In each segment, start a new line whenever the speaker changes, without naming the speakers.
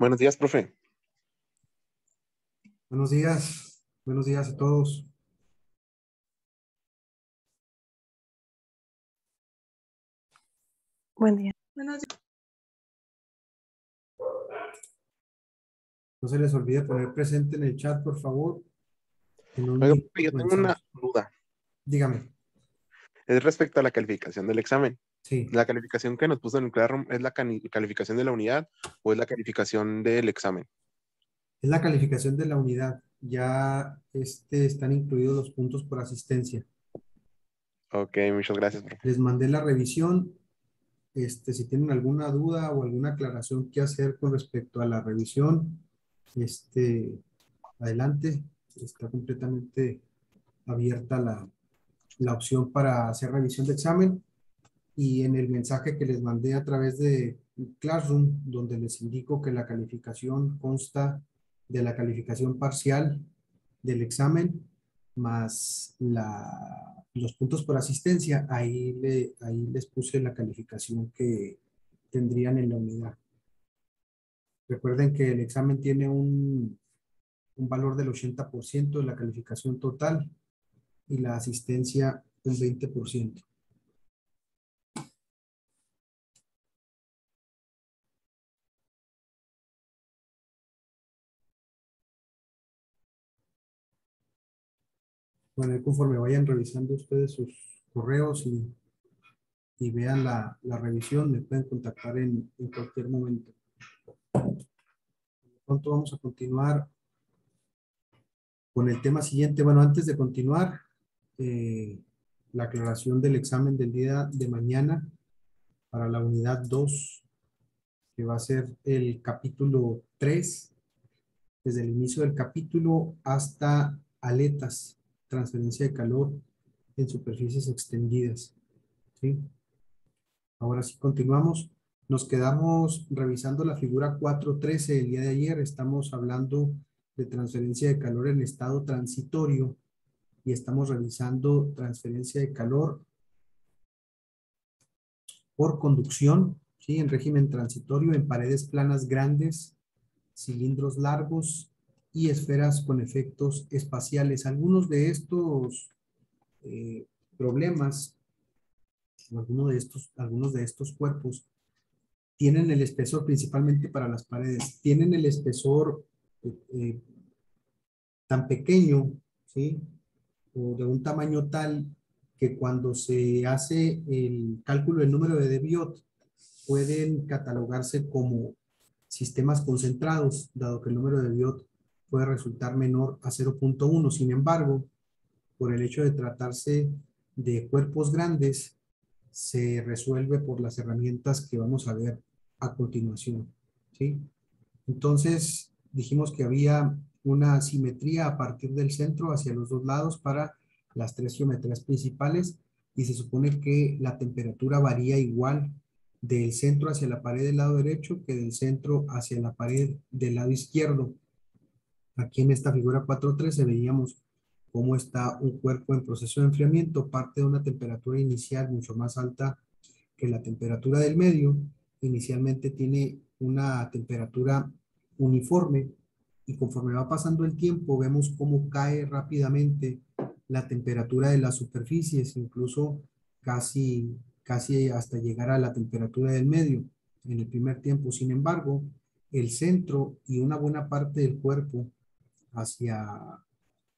Buenos días, profe.
Buenos días a todos.
Buen día.
No se les olvide poner presente en el chat, por favor.
Oiga, profe, yo tengo una duda.
Dígame.
Es respecto a la calificación del examen.
Sí,
¿La calificación que nos puso en el Classroom es la calificación de la unidad o es la calificación del examen?
es la calificación de la unidad. Ya están incluidos los puntos por asistencia.
Ok, muchas gracias, profe.
Les mandé la revisión. Si tienen alguna duda o alguna aclaración que hacer con respecto a la revisión, adelante. Está completamente abierta la opción para hacer revisión de examen. Y en el mensaje que les mandé a través de Classroom, donde les indico que la calificación consta de la calificación parcial del examen más los puntos por asistencia, ahí les puse la calificación que tendrían en la unidad. Recuerden que el examen tiene un valor del 80% de la calificación total y la asistencia un 20%. Bueno, y conforme vayan revisando ustedes sus correos y vean la revisión, me pueden contactar en cualquier momento. Pronto vamos a continuar con el tema siguiente. Bueno, antes de continuar, la aclaración del examen del día de mañana para la unidad 2, que va a ser el capítulo 3, desde el inicio del capítulo hasta aletas, transferencia de calor en superficies extendidas. ¿Sí? Ahora sí continuamos. Nos quedamos revisando la figura 4.13 el día de ayer. Estamos hablando de transferencia de calor en estado transitorio y estamos revisando transferencia de calor por conducción, ¿sí? En régimen transitorio, en paredes planas grandes, cilindros largos y esferas con efectos espaciales. Algunos de estos problemas, algunos de estos cuerpos tienen el espesor, principalmente para las paredes, tienen el espesor tan pequeño, ¿sí? O de un tamaño tal que cuando se hace el cálculo del número de Debiot pueden catalogarse como sistemas concentrados, dado que el número de Debiot puede resultar menor a 0.1. Sin embargo, por el hecho de tratarse de cuerpos grandes, se resuelve por las herramientas que vamos a ver a continuación, ¿sí? Entonces, dijimos que había una simetría a partir del centro hacia los dos lados para las tres geometrías principales y se supone que la temperatura varía igual del centro hacia la pared del lado derecho que del centro hacia la pared del lado izquierdo. Aquí en esta figura 4.13 veíamos cómo está un cuerpo en proceso de enfriamiento, parte de una temperatura inicial mucho más alta que la temperatura del medio. Inicialmente tiene una temperatura uniforme y conforme va pasando el tiempo vemos cómo cae rápidamente la temperatura de las superficies, incluso casi hasta llegar a la temperatura del medio en el primer tiempo. Sin embargo, el centro y una buena parte del cuerpo hacia,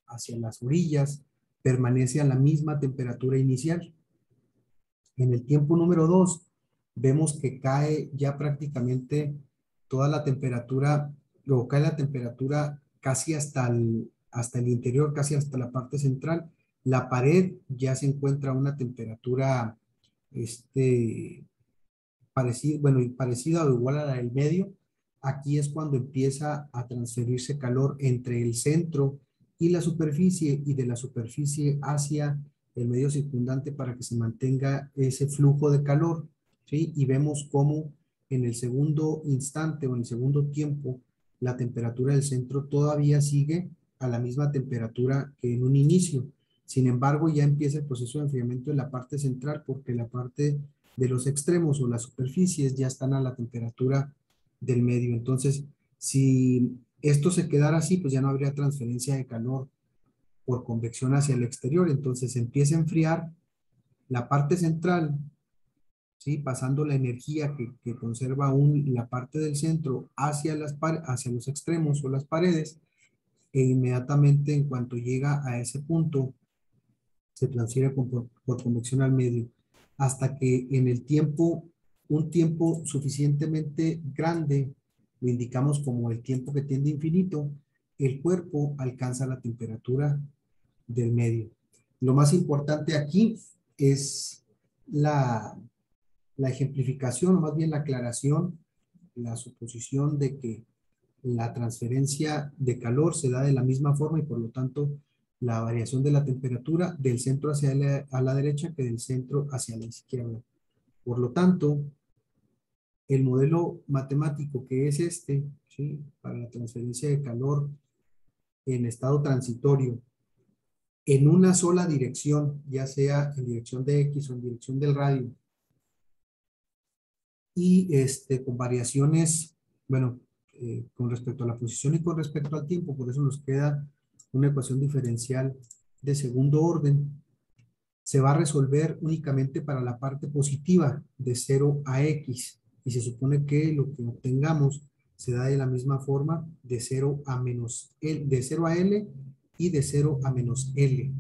hacia las orillas permanece a la misma temperatura inicial. En el tiempo número 2 vemos que cae ya prácticamente toda la temperatura, luego cae la temperatura casi hasta el interior, casi hasta la parte central. La pared ya se encuentra a una temperatura parecida o igual a la del medio. Aquí es cuando empieza a transferirse calor entre el centro y la superficie y de la superficie hacia el medio circundante para que se mantenga ese flujo de calor, ¿sí? Y vemos cómo en el segundo instante o en el segundo tiempo la temperatura del centro todavía sigue a la misma temperatura que en un inicio. Sin embargo, ya empieza el proceso de enfriamiento en la parte central porque la parte de los extremos o las superficies ya están a la temperatura del medio. Entonces, Si esto se quedara así, pues ya no habría transferencia de calor por convección hacia el exterior. Entonces se empieza a enfriar la parte central, ¿sí? Pasando la energía que conserva aún la parte del centro hacia, hacia los extremos o las paredes, e inmediatamente en cuanto llega a ese punto, se transfiere por convección al medio, hasta que en el tiempo, un tiempo suficientemente grande, lo indicamos como el tiempo que tiende a infinito, el cuerpo alcanza la temperatura del medio. Lo más importante aquí es la ejemplificación, o más bien la aclaración, la suposición de que la transferencia de calor se da de la misma forma y por lo tanto la variación de la temperatura del centro hacia a la derecha que del centro hacia la izquierda. Por lo tanto, el modelo matemático que es este, ¿sí? Para la transferencia de calor en estado transitorio, en una sola dirección, ya sea en dirección de X o en dirección del radio, y con variaciones, bueno, con respecto a la posición y con respecto al tiempo, por eso nos queda una ecuación diferencial de segundo orden, se va a resolver únicamente para la parte positiva de 0 a X, y se supone que lo que obtengamos se da de la misma forma de 0 a menos L, de 0 a L y de 0 a menos L,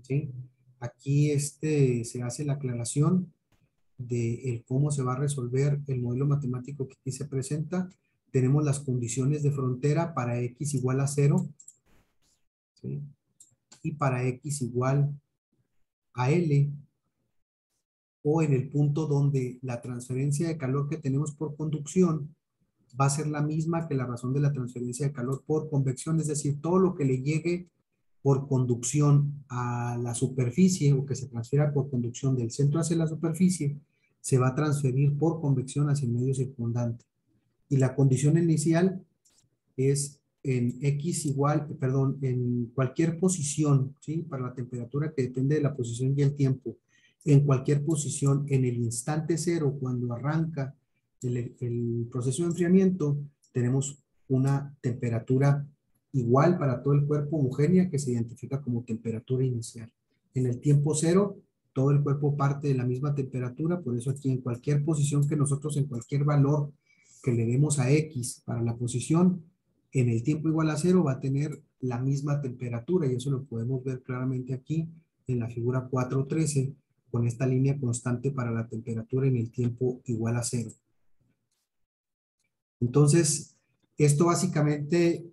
¿sí? Aquí se hace la aclaración de cómo se va a resolver el modelo matemático que aquí se presenta. Tenemos las condiciones de frontera para X igual a 0, ¿sí? Y para X igual a L, o en el punto donde la transferencia de calor que tenemos por conducción va a ser la misma que la razón de la transferencia de calor por convección, es decir, todo lo que le llegue por conducción a la superficie o que se transfiera por conducción del centro hacia la superficie, se va a transferir por convección hacia el medio circundante. Y la condición inicial es en X igual, perdón, en cualquier posición, ¿sí? Para la temperatura que depende de la posición y el tiempo, en cualquier posición, en el instante cero, cuando arranca el proceso de enfriamiento, tenemos una temperatura igual para todo el cuerpo homogénea que se identifica como temperatura inicial. En el tiempo cero, todo el cuerpo parte de la misma temperatura, por eso aquí en cualquier posición que nosotros, en cualquier valor que le demos a X para la posición, en el tiempo igual a cero va a tener la misma temperatura, y eso lo podemos ver claramente aquí en la figura 4.13, con esta línea constante para la temperatura en el tiempo igual a cero. Entonces, esto básicamente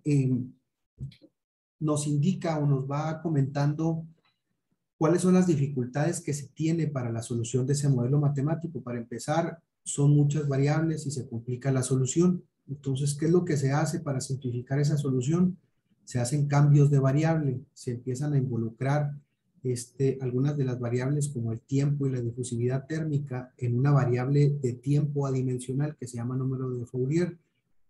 nos indica o nos va comentando cuáles son las dificultades que se tiene para la solución de ese modelo matemático. Para empezar, son muchas variables y se complica la solución. Entonces, ¿qué es lo que se hace para simplificar esa solución? Se hacen cambios de variable, se empiezan a involucrar algunas de las variables como el tiempo y la difusividad térmica en una variable de tiempo adimensional que se llama número de Fourier,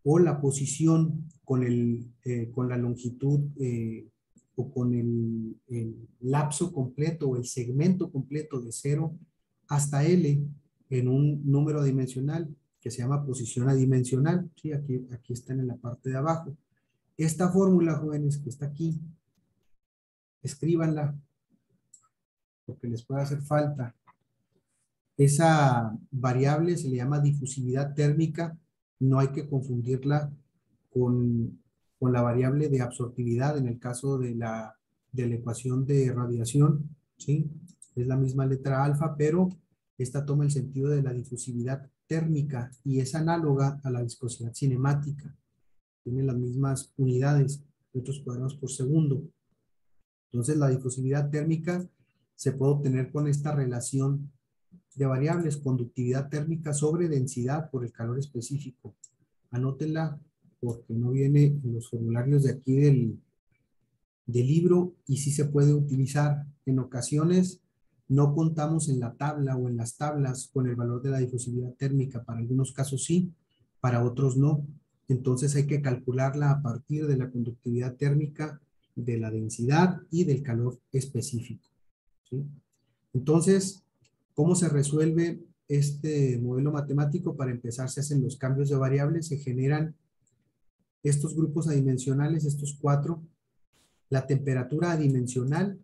o la posición con la longitud o con el lapso completo o el segmento completo de 0 hasta L en un número dimensional que se llama posición adimensional. ¿Sí? Aquí están en la parte de abajo. Esta fórmula, jóvenes, que está aquí, escríbanla porque les puede hacer falta. Esa variable se le llama difusividad térmica. No hay que confundirla con la variable de absortividad en el caso de la ecuación de radiación, ¿sí? Es la misma letra alfa, pero esta toma el sentido de la difusividad térmica y es análoga a la viscosidad cinemática. Tiene las mismas unidades, metros cuadrados por segundo. Entonces, la difusividad térmica se puede obtener con esta relación de variables: conductividad térmica sobre densidad por el calor específico. Anótenla porque no viene en los formularios de aquí del libro y sí se puede utilizar. En ocasiones no contamos en la tabla o en las tablas con el valor de la difusividad térmica. Para algunos casos sí, para otros no. Entonces hay que calcularla a partir de la conductividad térmica, de la densidad y del calor específico, ¿sí? Entonces, ¿cómo se resuelve este modelo matemático? Para empezar, se hacen los cambios de variables, se generan estos grupos adimensionales, estos cuatro, la temperatura adimensional,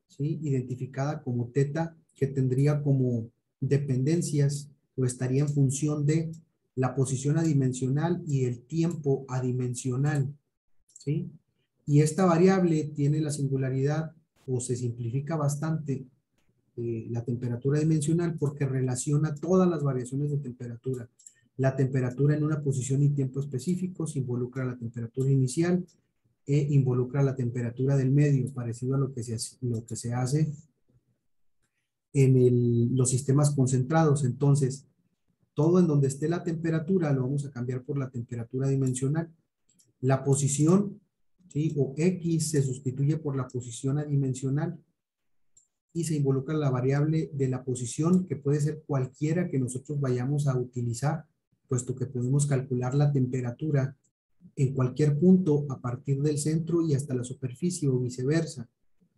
¿sí? Identificada como teta, que tendría como dependencias o estaría en función de la posición adimensional y el tiempo adimensional, ¿sí? Y esta variable tiene la singularidad o se simplifica bastante la temperatura dimensional porque relaciona todas las variaciones de temperatura. La temperatura en una posición y tiempo específicos involucra la temperatura inicial e involucra la temperatura del medio, parecido a lo que se hace en los sistemas concentrados. Entonces, todo en donde esté la temperatura lo vamos a cambiar por la temperatura dimensional. La posición, ¿sí? O X se sustituye por la posición adimensional y se involucra la variable de la posición, que puede ser cualquiera que nosotros vayamos a utilizar, puesto que podemos calcular la temperatura en cualquier punto a partir del centro y hasta la superficie o viceversa,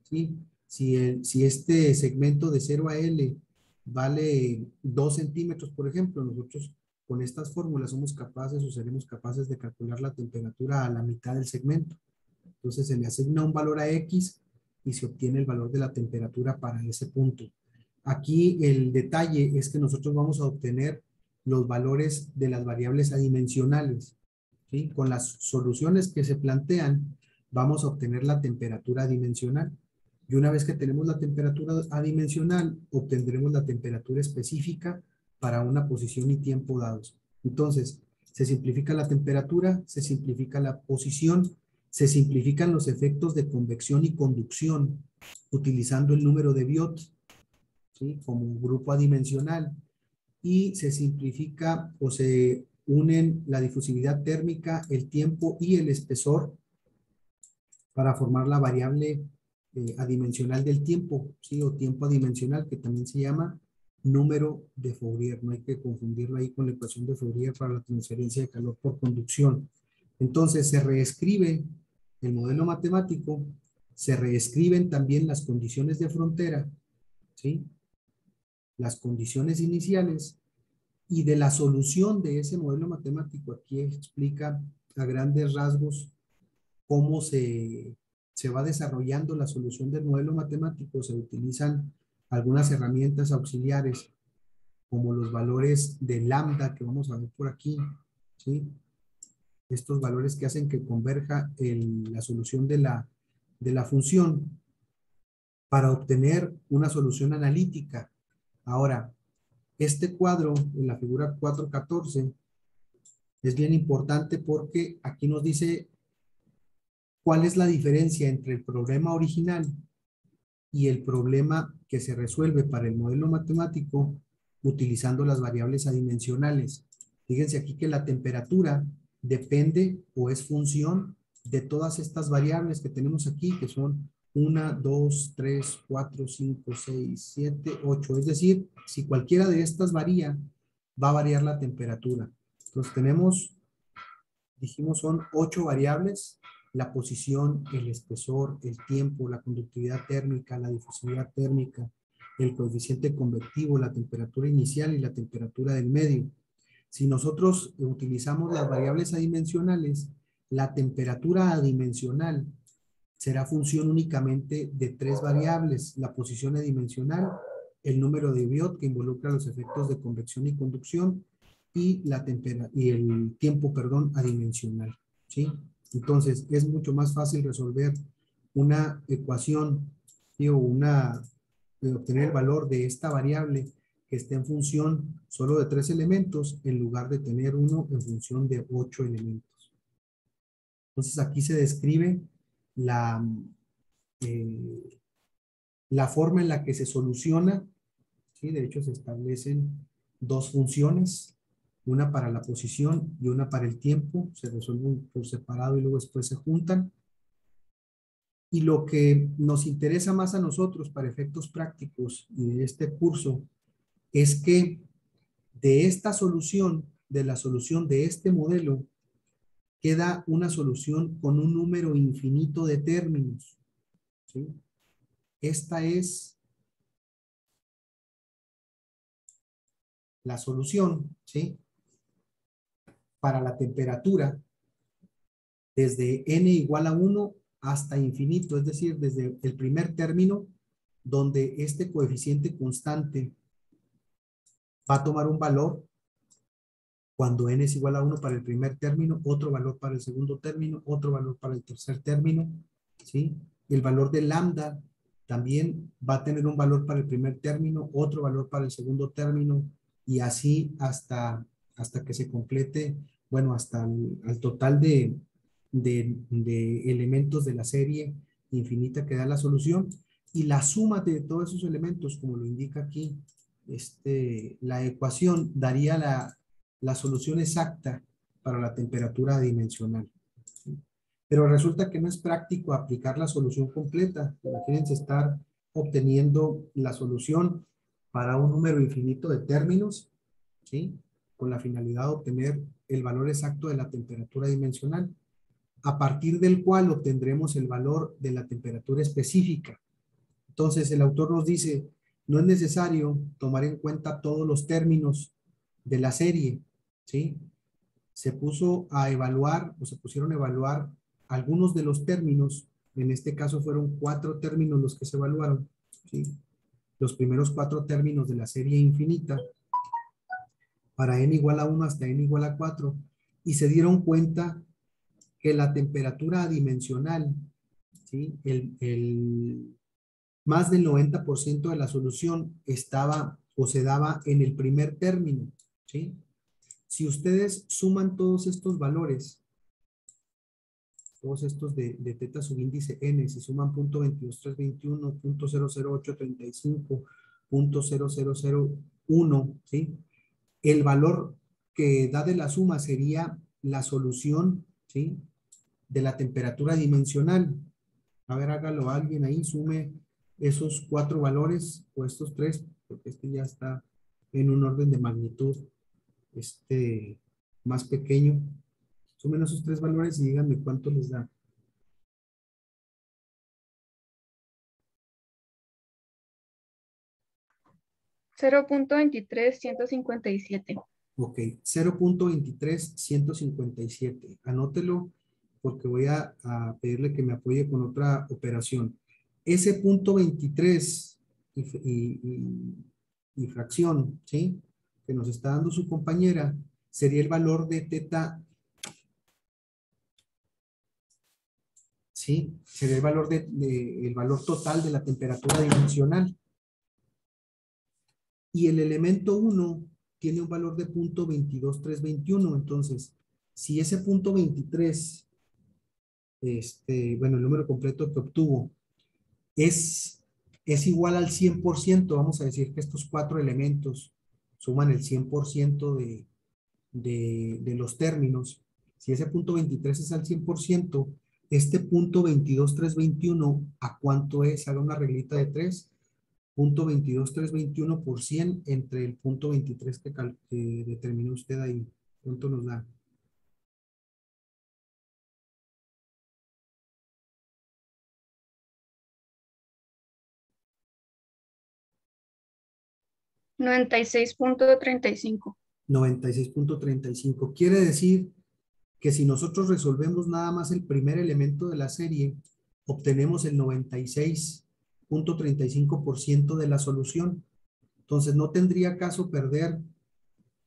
¿sí? Si este segmento de 0 a L vale 2 centímetros, por ejemplo, nosotros con estas fórmulas somos capaces o seremos capaces de calcular la temperatura a la mitad del segmento. Entonces se le asigna un valor a X y se obtiene el valor de la temperatura para ese punto. Aquí el detalle es que nosotros vamos a obtener los valores de las variables adimensionales, ¿sí? Con las soluciones que se plantean, vamos a obtener la temperatura adimensional. Y una vez que tenemos la temperatura adimensional, obtendremos la temperatura específica para una posición y tiempo dados. Entonces, se simplifica la temperatura, se simplifica la posición, se simplifican los efectos de convección y conducción, utilizando el número de Biot, ¿sí? Como grupo adimensional, y se simplifica o se unen la difusividad térmica, el tiempo y el espesor para formar la variable adimensional del tiempo, ¿sí? O tiempo adimensional, que también se llama número de Fourier. No hay que confundirlo ahí con la ecuación de Fourier para la transferencia de calor por conducción. Entonces se reescribe el modelo matemático, se reescriben también las condiciones de frontera, ¿sí? Las condiciones iniciales, y de la solución de ese modelo matemático, aquí explica a grandes rasgos cómo se va desarrollando la solución del modelo matemático. Se utilizan algunas herramientas auxiliares como los valores de lambda que vamos a ver por aquí, ¿sí? Estos valores que hacen que converja la solución de la función para obtener una solución analítica. Ahora, este cuadro en la figura 4.14 es bien importante porque aquí nos dice cuál es la diferencia entre el problema original y el problema que se resuelve para el modelo matemático utilizando las variables adimensionales. Fíjense aquí que la temperatura depende o es función de todas estas variables que tenemos aquí, que son 1, 2, 3, 4, 5, 6, 7, 8. Es decir, si cualquiera de estas varía, va a variar la temperatura. Entonces tenemos, dijimos, son 8 variables: la posición, el espesor, el tiempo, la conductividad térmica, la difusividad térmica, el coeficiente convectivo, la temperatura inicial y la temperatura del medio. Si nosotros utilizamos las variables adimensionales, la temperatura adimensional será función únicamente de 3 variables: la posición adimensional, el número de Biot, que involucra los efectos de convección y conducción, y el tiempo, perdón, adimensional, ¿sí? Entonces, es mucho más fácil resolver una ecuación, ¿sí? O obtener el valor de esta variable que esté en función solo de 3 elementos, en lugar de tener uno en función de 8 elementos. Entonces, aquí se describe la, eh, la forma en la que se soluciona, ¿sí? De hecho, se establecen 2 funciones, una para la posición y una para el tiempo. Se resuelven por separado y luego después se juntan. Y lo que nos interesa más a nosotros para efectos prácticos y de este curso es que de esta solución, de la solución de este modelo, queda una solución con un número infinito de términos, ¿sí? Esta es la solución, ¿sí? Para la temperatura desde n igual a 1 hasta infinito, es decir, desde el primer término, donde este coeficiente constante va a tomar un valor cuando n es igual a 1 para el primer término, otro valor para el segundo término, otro valor para el tercer término, ¿sí? El valor de lambda también va a tener un valor para el primer término, otro valor para el segundo término, y así hasta que se complete, bueno, hasta el total de elementos de la serie infinita que da la solución. Y la suma de todos esos elementos, como lo indica aquí, la ecuación daría la solución exacta para la temperatura adimensional. Pero resulta que no es práctico aplicar la solución completa. Imagínense estar obteniendo la solución para un número infinito de términos, ¿sí? Con la finalidad de obtener el valor exacto de la temperatura dimensional, a partir del cual obtendremos el valor de la temperatura específica. Entonces, el autor nos dice, no es necesario tomar en cuenta todos los términos de la serie, ¿sí? Se puso a evaluar, o se pusieron a evaluar algunos de los términos. En este caso fueron 4 términos los que se evaluaron, ¿sí? Los primeros 4 términos de la serie infinita, para n igual a 1 hasta n igual a 4, y se dieron cuenta que la temperatura adimensional, ¿sí? Más del 90% de la solución estaba o se daba en el primer término, ¿sí? Si ustedes suman todos estos valores, todos estos de teta subíndice n, si suman .22321, .000835, .0001, ¿sí? El valor que da de la suma sería la solución, ¿sí? De la temperatura dimensional. A ver, hágalo alguien ahí, sume esos 4 valores o estos 3, porque este ya está en un orden de magnitud más pequeño. Sumen esos 3 valores y díganme cuánto les da.
.23157.
Ok, 0.23157. Anótelo porque voy a pedirle que me apoye con otra operación. Ese punto 23 y fracción, ¿sí? Que nos está dando su compañera, sería el valor de teta, ¿sí? Sería el valor, el valor total de la temperatura dimensional. Y el elemento 1 tiene un valor de .22321. Entonces, si ese punto 23, bueno, el número completo que obtuvo es igual al 100%, vamos a decir que estos 4 elementos suman el 100% de los términos. Si ese punto 23 es al 100%, este punto 22321, ¿a cuánto es? Haga una reglita de 3. .22321 por 100 entre el punto 23 que determinó usted ahí. ¿Cuánto nos da?
$96.35.
96.35. Quiere decir que si nosotros resolvemos nada más el primer elemento de la serie, obtenemos el 96.35% de la solución. Entonces no tendría caso perder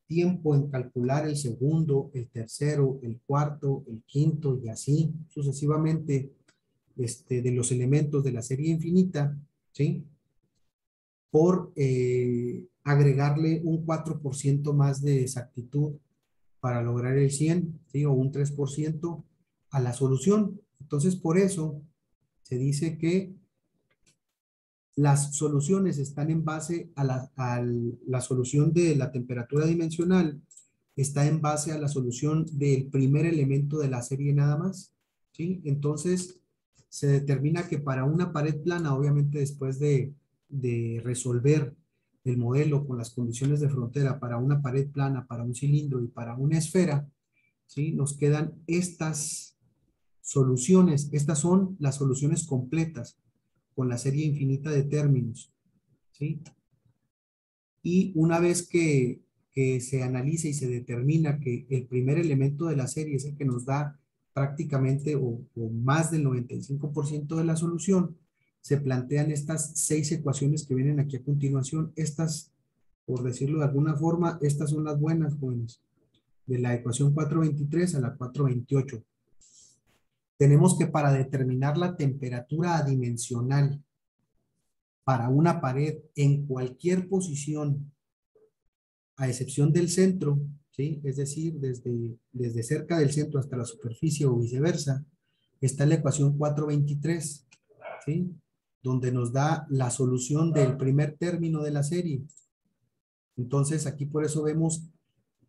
tiempo en calcular el segundo, el tercero, el cuarto, el quinto y así sucesivamente de los elementos de la serie infinita, ¿sí? Por agregarle un 4% más de exactitud para lograr el 100, ¿sí? O un 3% a la solución. Entonces, por eso se dice que las soluciones están en base a la solución de la temperatura dimensional, está en base a la solución del primer elemento de la serie nada más, ¿sí? Entonces, se determina que para una pared plana, obviamente después de resolver el modelo con las condiciones de frontera para una pared plana, para un cilindro y para una esfera, ¿sí? Nos quedan estas soluciones. Estas son las soluciones completas con la serie infinita de términos, ¿sí? Y una vez que se analiza y se determina que el primer elemento de la serie es el que nos da prácticamente o más del 95% de la solución, se plantean estas 6 ecuaciones que vienen aquí a continuación. Estas, por decirlo de alguna forma, estas son las buenas, jóvenes. De la ecuación 423 a la 428. Tenemos que para determinar la temperatura adimensional para una pared en cualquier posición, a excepción del centro, ¿sí? Es decir, desde cerca del centro hasta la superficie o viceversa, está la ecuación 423, ¿sí? Donde nos da la solución del primer término de la serie. Entonces, aquí por eso vemos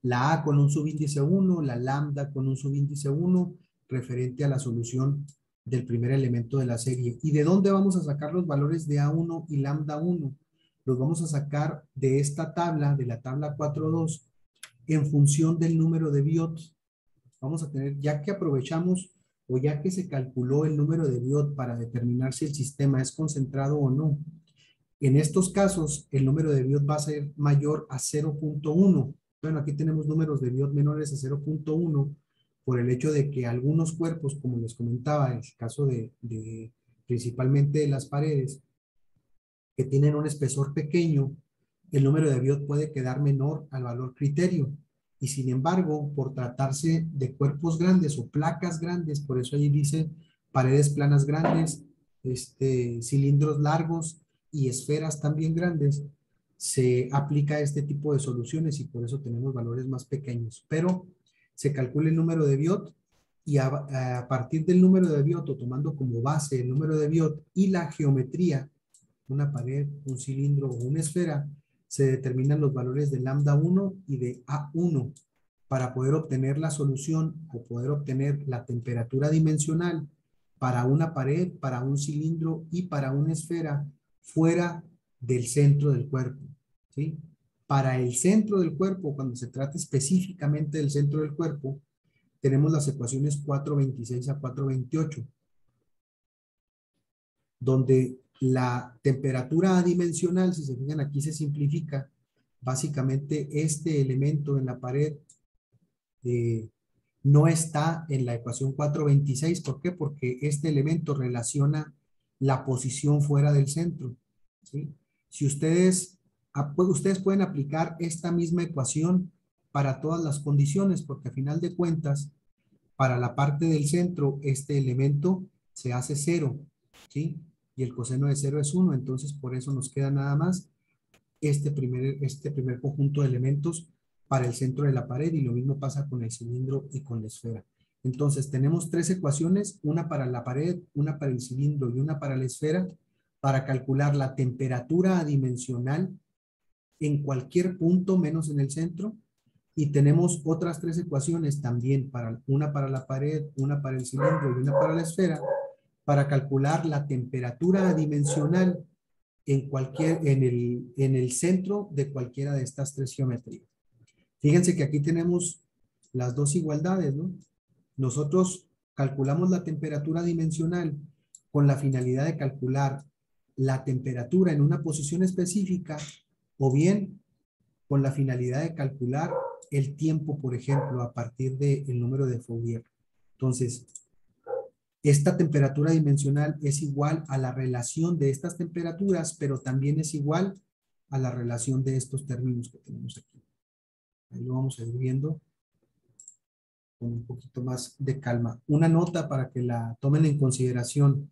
la A con un subíndice 1, la lambda con un subíndice 1, referente a la solución del primer elemento de la serie. ¿Y de dónde vamos a sacar los valores de A1 y lambda 1? Los vamos a sacar de esta tabla, de la tabla 4.2, en función del número de Biot. Vamos a tener, ya que aprovechamos o ya que se calculó el número de Biot para determinar si el sistema es concentrado o no, en estos casos el número de Biot va a ser mayor a 0.1. Bueno, aquí tenemos números de Biot menores a 0.1 por el hecho de que algunos cuerpos, como les comentaba, en el caso de principalmente de las paredes, que tienen un espesor pequeño, el número de Biot puede quedar menor al valor criterio. Y sin embargo, por tratarse de cuerpos grandes o placas grandes, por eso ahí dice paredes planas grandes, cilindros largos y esferas también grandes, se aplica este tipo de soluciones y por eso tenemos valores más pequeños. Pero se calcula el número de Biot y a partir del número de Biot, o tomando como base el número de Biot y la geometría, una pared, un cilindro o una esfera, se determinan los valores de lambda 1 y de A1 para poder obtener la solución o poder obtener la temperatura dimensional para una pared, para un cilindro y para una esfera fuera del centro del cuerpo, ¿sí? Para el centro del cuerpo, cuando se trata específicamente del centro del cuerpo, tenemos las ecuaciones 426 a 428, donde la temperatura adimensional, si se fijan aquí se simplifica, básicamente este elemento en la pared no está en la ecuación 426. ¿Por qué? Porque este elemento relaciona la posición fuera del centro, ¿sí? Si ustedes pueden aplicar esta misma ecuación para todas las condiciones, porque a final de cuentas, para la parte del centro, este elemento se hace 0, ¿sí? Y el coseno de 0 es 1, entonces por eso nos queda nada más este primer conjunto de elementos para el centro de la pared, y lo mismo pasa con el cilindro y con la esfera. Entonces tenemos 3 ecuaciones, una para la pared, una para el cilindro y una para la esfera, para calcular la temperatura adimensional en cualquier punto menos en el centro. Y tenemos otras 3 ecuaciones también, una para la pared, una para el cilindro y una para la esfera, para calcular la temperatura adimensional en el centro de cualquiera de estas 3 geometrías. Fíjense que aquí tenemos las dos igualdades, ¿no? Nosotros calculamos la temperatura dimensional con la finalidad de calcular la temperatura en una posición específica, o bien con la finalidad de calcular el tiempo, por ejemplo, a partir del número de Fourier. Entonces, esta temperatura dimensional es igual a la relación de estas temperaturas, pero también es igual a la relación de estos términos que tenemos aquí. Ahí lo vamos a ir viendo con un poquito más de calma. Una nota para que la tomen en consideración.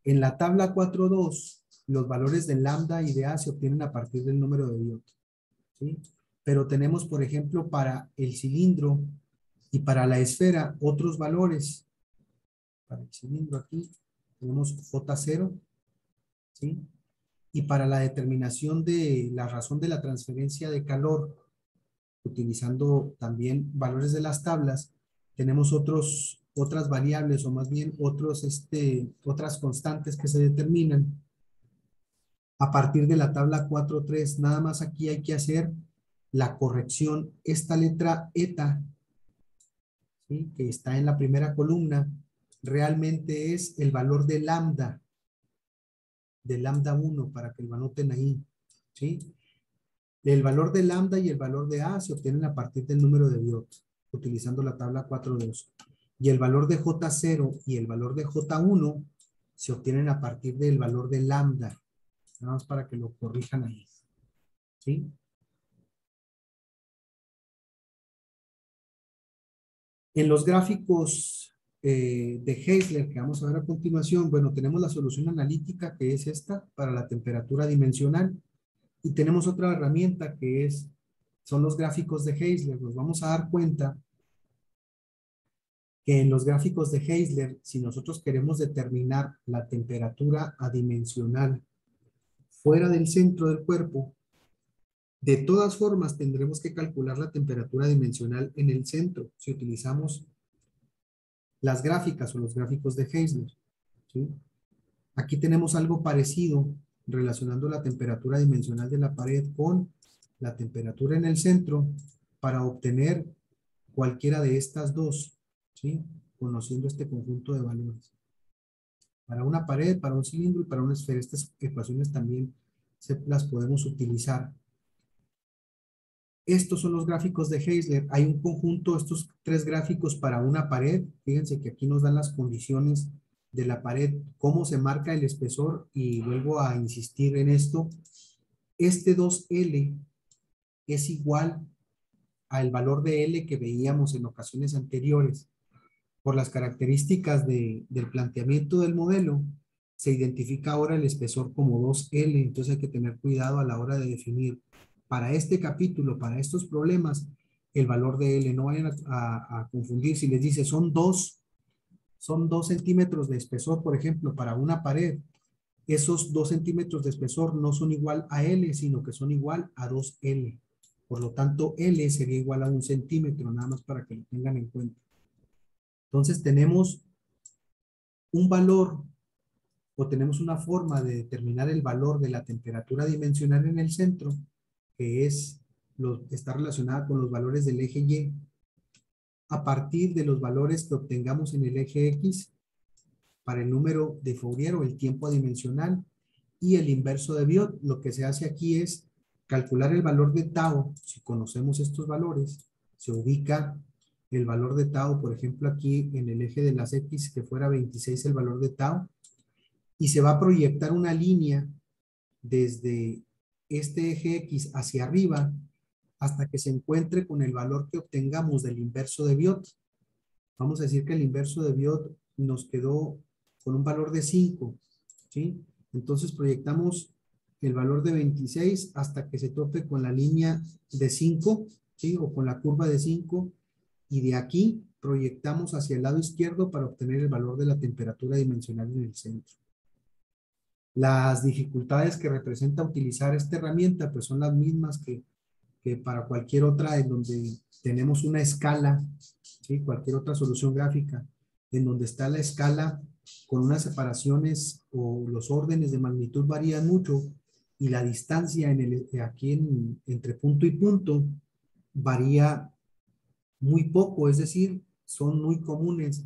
En la tabla 4.2, los valores de lambda y de A se obtienen a partir del número de Biot, ¿sí? Pero tenemos, por ejemplo, para el cilindro y para la esfera, otros valores. Para el cilindro aquí tenemos J0, ¿sí? Y para la determinación de la razón de la transferencia de calor, utilizando también valores de las tablas, tenemos otras variables, o más bien otras constantes que se determinan a partir de la tabla 4.3. Nada más aquí hay que hacer la corrección. Esta letra eta, ¿sí?, que está en la primera columna, realmente es el valor de lambda 1, para que lo anoten ahí, ¿sí? El valor de lambda y el valor de A se obtienen a partir del número de Biot, utilizando la tabla 4.2. Y el valor de J0 y el valor de J1 se obtienen a partir del valor de lambda. Nada más para que lo corrijan ahí. ¿Sí? En los gráficos de Heisler que vamos a ver a continuación, bueno, tenemos la solución analítica que es esta para la temperatura dimensional y tenemos otra herramienta que son los gráficos de Heisler. Nos vamos a dar cuenta que en los gráficos de Heisler, si nosotros queremos determinar la temperatura adimensional fuera del centro del cuerpo, de todas formas tendremos que calcular la temperatura dimensional en el centro si utilizamos las gráficas o los gráficos de Heisler. ¿Sí? Aquí tenemos algo parecido relacionando la temperatura dimensional de la pared con la temperatura en el centro para obtener cualquiera de estas dos, ¿sí? Conociendo este conjunto de valores. Para una pared, para un cilindro y para una esfera, estas ecuaciones también las podemos utilizar. Estos son los gráficos de Heisler. Hay un conjunto, estos tres gráficos para una pared. Fíjense que aquí nos dan las condiciones de la pared, cómo se marca el espesor, y vuelvo a insistir en esto. Este 2L es igual al valor de L que veíamos en ocasiones anteriores. Por las características del planteamiento del modelo, se identifica ahora el espesor como 2L, entonces hay que tener cuidado a la hora de definir para este capítulo, para estos problemas, el valor de L. No vayan a confundir si les dice son 2 centímetros de espesor, por ejemplo, para una pared. Esos 2 centímetros de espesor no son igual a L, sino que son igual a 2L. Por lo tanto, L sería igual a 1 centímetro, nada más para que lo tengan en cuenta. Entonces tenemos un valor o tenemos una forma de determinar el valor de la temperatura dimensional en el centro, que está relacionada con los valores del eje Y, a partir de los valores que obtengamos en el eje X para el número de Fourier o el tiempo adimensional y el inverso de Biot. Lo que se hace aquí es calcular el valor de tau. Si conocemos estos valores, se ubica el valor de tau, por ejemplo, aquí en el eje de las X, que fuera 26 el valor de tau, y se va a proyectar una línea desde este eje X hacia arriba hasta que se encuentre con el valor que obtengamos del inverso de Biot. Vamos a decir que el inverso de Biot nos quedó con un valor de 5, ¿sí? Entonces proyectamos el valor de 26 hasta que se tope con la línea de 5, ¿sí? O con la curva de 5, y de aquí proyectamos hacia el lado izquierdo para obtener el valor de la temperatura dimensional en el centro. Las dificultades que representa utilizar esta herramienta pues son las mismas que para cualquier otra en donde tenemos una escala, ¿sí? Cualquier otra solución gráfica en donde está la escala con unas separaciones o los órdenes de magnitud varían mucho y la distancia entre punto y punto varía muy poco, es decir, son muy comunes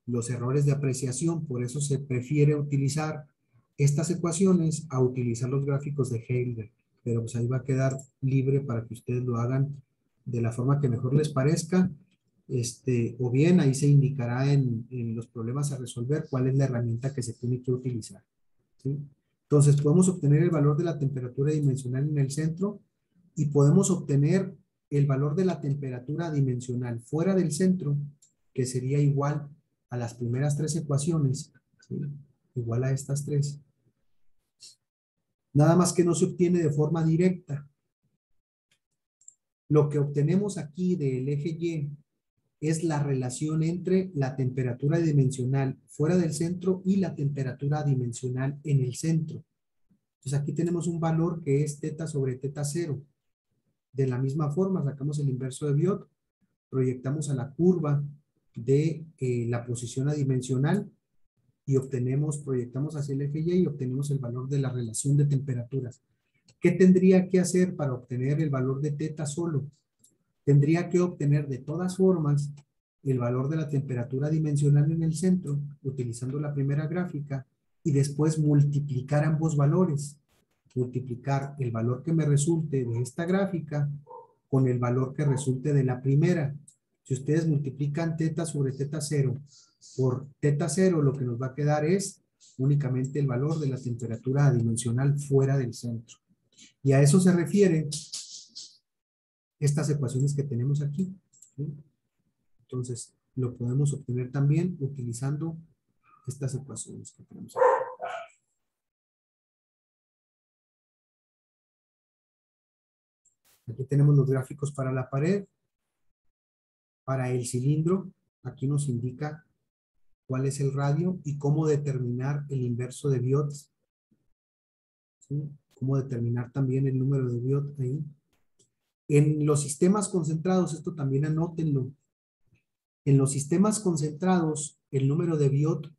los errores de apreciación. Por eso se prefiere utilizar estas ecuaciones a utilizar los gráficos de Heisler, pero pues ahí va a quedar libre para que ustedes lo hagan de la forma que mejor les parezca, o bien ahí se indicará en los problemas a resolver cuál es la herramienta que se tiene que utilizar, ¿sí? Entonces podemos obtener el valor de la temperatura dimensional en el centro y podemos obtener el valor de la temperatura dimensional fuera del centro, que sería igual a las primeras tres ecuaciones, ¿sí? Igual a estas tres. Nada más que no se obtiene de forma directa. Lo que obtenemos aquí del eje Y es la relación entre la temperatura dimensional fuera del centro y la temperatura dimensional en el centro. Entonces aquí tenemos un valor que es teta sobre teta 0. De la misma forma sacamos el inverso de Biot, proyectamos a la curva de la posición adimensional y proyectamos hacia el eje Y y obtenemos el valor de la relación de temperaturas. ¿Qué tendría que hacer para obtener el valor de teta solo? Tendría que obtener de todas formas el valor de la temperatura dimensional en el centro, utilizando la primera gráfica, y después multiplicar ambos valores. Multiplicar el valor que me resulte de esta gráfica con el valor que resulte de la primera. Si ustedes multiplican teta sobre teta 0 por teta 0, lo que nos va a quedar es únicamente el valor de la temperatura adimensional fuera del centro. Y a eso se refieren estas ecuaciones que tenemos aquí, ¿sí? Entonces, lo podemos obtener también utilizando estas ecuaciones que tenemos aquí. Aquí tenemos los gráficos para la pared. Para el cilindro, aquí nos indica cuál es el radio y cómo determinar el inverso de Biot, ¿sí? Cómo determinar también el número de Biot ahí. En los sistemas concentrados, esto también anótenlo. En los sistemas concentrados, el número de Biot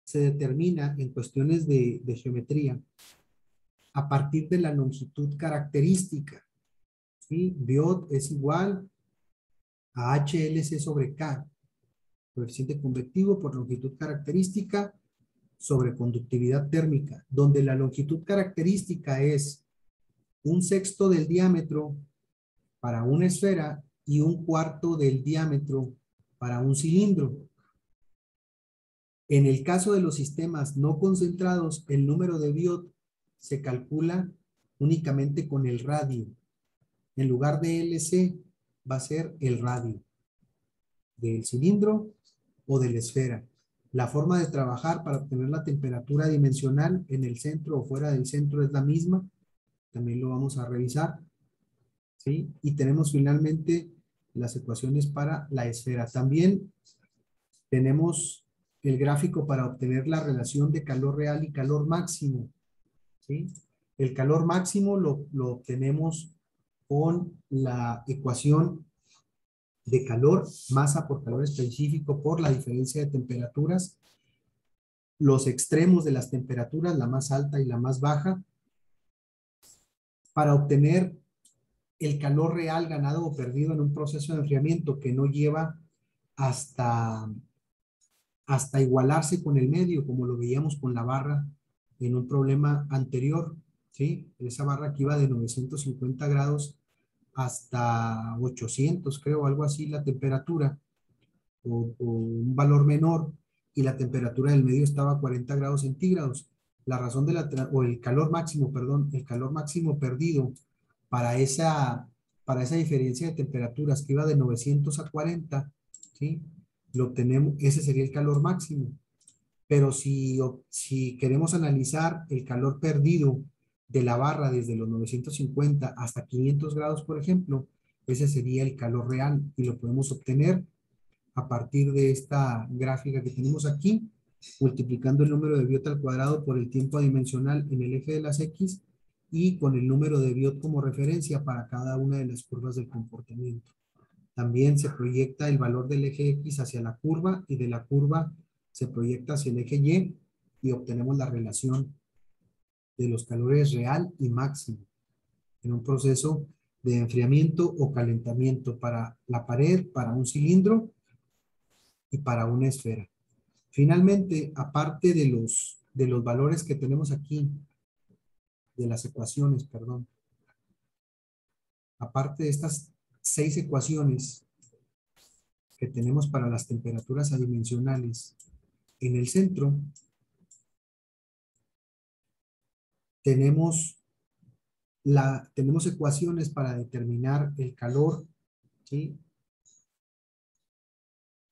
se determina en cuestiones de geometría a partir de la longitud característica, ¿sí? Biot es igual a HLC sobre K, coeficiente convectivo por longitud característica sobre conductividad térmica, donde la longitud característica es 1/6 del diámetro para una esfera y 1/4 del diámetro para un cilindro. En el caso de los sistemas no concentrados, el número de Biot se calcula únicamente con el radio. En lugar de LC va a ser el radio del cilindro o de la esfera. La forma de trabajar para obtener la temperatura dimensional en el centro o fuera del centro es la misma. También lo vamos a revisar, ¿sí? Y tenemos finalmente las ecuaciones para la esfera. También tenemos el gráfico para obtener la relación de calor real y calor máximo, ¿sí? El calor máximo lo obtenemos con la ecuación de calor, masa por calor específico por la diferencia de temperaturas, los extremos de las temperaturas, la más alta y la más baja, para obtener el calor real ganado o perdido en un proceso de enfriamiento que no lleva hasta igualarse con el medio, como lo veíamos con la barra en un problema anterior, ¿sí? Esa barra que iba de 950 grados hasta 800, creo, algo así, la temperatura, o un valor menor, y la temperatura del medio estaba a 40 grados centígrados. La razón de o el calor máximo, perdón, el calor máximo perdido para esa diferencia de temperaturas que iba de 900 a 40, ¿sí? Lo obtenemos, ese sería el calor máximo. Pero si queremos analizar el calor perdido de la barra desde los 950 hasta 500 grados, por ejemplo, ese sería el calor real y lo podemos obtener a partir de esta gráfica que tenemos aquí, multiplicando el número de Biot al cuadrado por el tiempo adimensional en el eje de las X y con el número de Biot como referencia para cada una de las curvas del comportamiento. También se proyecta el valor del eje X hacia la curva y de la curva se proyecta hacia el eje Y y obtenemos la relación de los calores real y máximo en un proceso de enfriamiento o calentamiento para la pared, para un cilindro y para una esfera. Finalmente, aparte de los valores que tenemos aquí, de las ecuaciones, perdón, aparte de estas 6 ecuaciones que tenemos para las temperaturas adimensionales, en el centro tenemos ecuaciones para determinar el calor, ¿sí?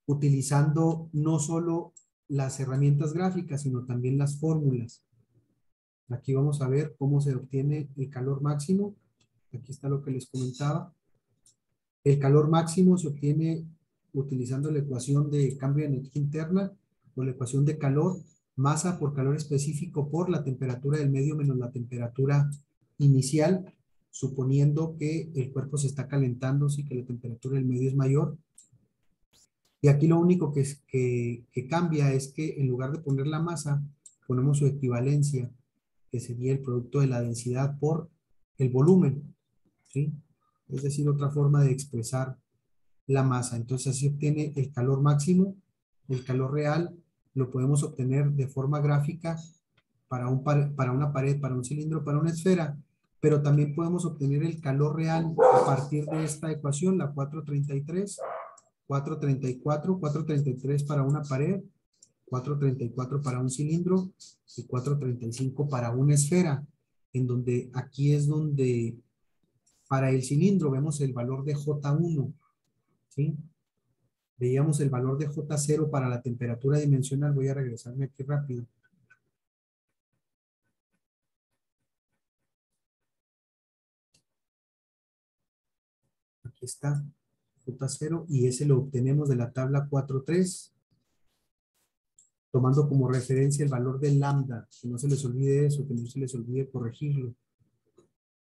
Utilizando no solo las herramientas gráficas, sino también las fórmulas. Aquí vamos a ver cómo se obtiene el calor máximo. Aquí está lo que les comentaba. El calor máximo se obtiene utilizando la ecuación de cambio de energía interna o la ecuación de calor, masa por calor específico por la temperatura del medio menos la temperatura inicial, suponiendo que el cuerpo se está calentando, sí, que la temperatura del medio es mayor. Y aquí lo único que cambia es que en lugar de poner la masa, ponemos su equivalencia, que sería el producto de la densidad por el volumen, ¿sí? Es decir, otra forma de expresar la masa. Entonces así obtiene el calor máximo, el calor real, lo podemos obtener de forma gráfica para una pared, para un cilindro, para una esfera, pero también podemos obtener el calor real a partir de esta ecuación, la 433, 434, 433 para una pared, 434 para un cilindro y 435 para una esfera, en donde aquí es donde para el cilindro vemos el valor de J1, ¿sí? Veíamos el valor de J0 para la temperatura dimensional. Voy a regresarme aquí rápido. Aquí está J0 y ese lo obtenemos de la tabla 4.3, tomando como referencia el valor del lambda. Que no se les olvide eso, que no se les olvide corregirlo.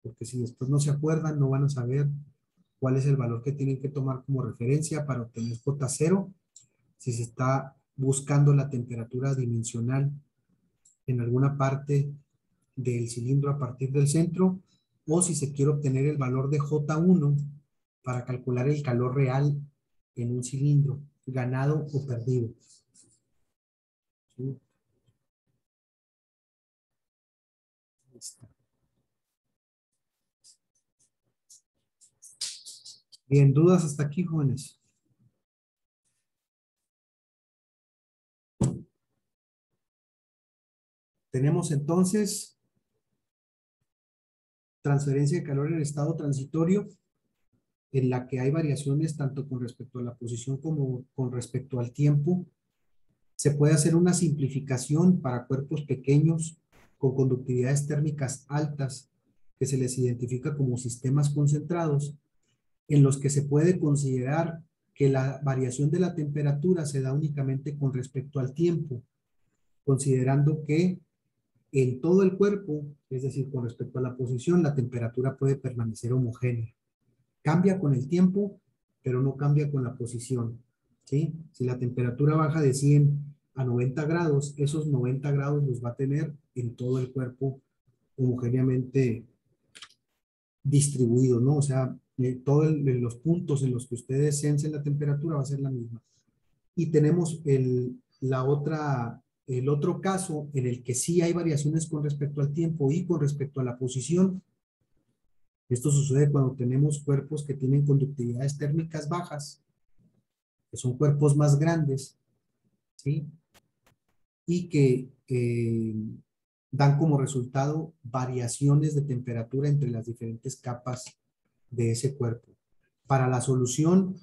Porque si después no se acuerdan, no van a saber cuál es el valor que tienen que tomar como referencia para obtener J0 si se está buscando la temperatura dimensional en alguna parte del cilindro a partir del centro, o si se quiere obtener el valor de J1 para calcular el calor real en un cilindro, ganado o perdido. ¿Sí? Ahí está. Bien, ¿dudas hasta aquí, jóvenes? Tenemos entonces transferencia de calor en estado transitorio, en la que hay variaciones tanto con respecto a la posición como con respecto al tiempo. Se puede hacer una simplificación para cuerpos pequeños con conductividades térmicas altas, que se les identifica como sistemas concentrados, en los que se puede considerar que la variación de la temperatura se da únicamente con respecto al tiempo, considerando que en todo el cuerpo, es decir, con respecto a la posición, la temperatura puede permanecer homogénea. Cambia con el tiempo, pero no cambia con la posición, ¿sí? Si la temperatura baja de 100 a 90 grados, esos 90 grados los va a tener en todo el cuerpo homogéneamente distribuido, ¿no? O sea, todos los puntos en los que ustedes sensen la temperatura va a ser la misma. Y tenemos el otro caso en el que sí hay variaciones con respecto al tiempo y con respecto a la posición. Esto sucede cuando tenemos cuerpos que tienen conductividades térmicas bajas, que son cuerpos más grandes, ¿sí? Y que dan como resultado variaciones de temperatura entre las diferentes capas de ese cuerpo. Para la solución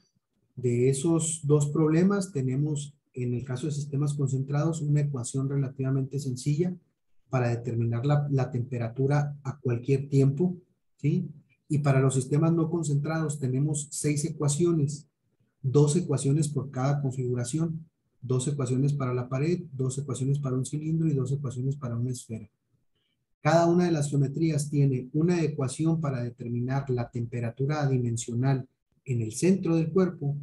de esos dos problemas tenemos, en el caso de sistemas concentrados, una ecuación relativamente sencilla para determinar la temperatura a cualquier tiempo, ¿sí? Y para los sistemas no concentrados tenemos 6 ecuaciones, 2 ecuaciones por cada configuración, 2 ecuaciones para la pared, 2 ecuaciones para un cilindro y 2 ecuaciones para una esfera. Cada una de las geometrías tiene una ecuación para determinar la temperatura adimensional en el centro del cuerpo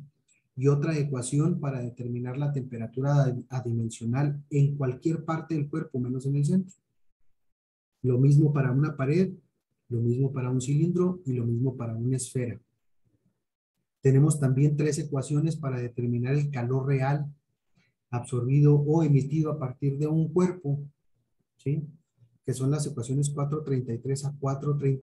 y otra ecuación para determinar la temperatura adimensional en cualquier parte del cuerpo, menos en el centro. Lo mismo para una pared, lo mismo para un cilindro y lo mismo para una esfera. Tenemos también 3 ecuaciones para determinar el calor real absorbido o emitido a partir de un cuerpo, ¿sí? Que son las ecuaciones 433 a 430.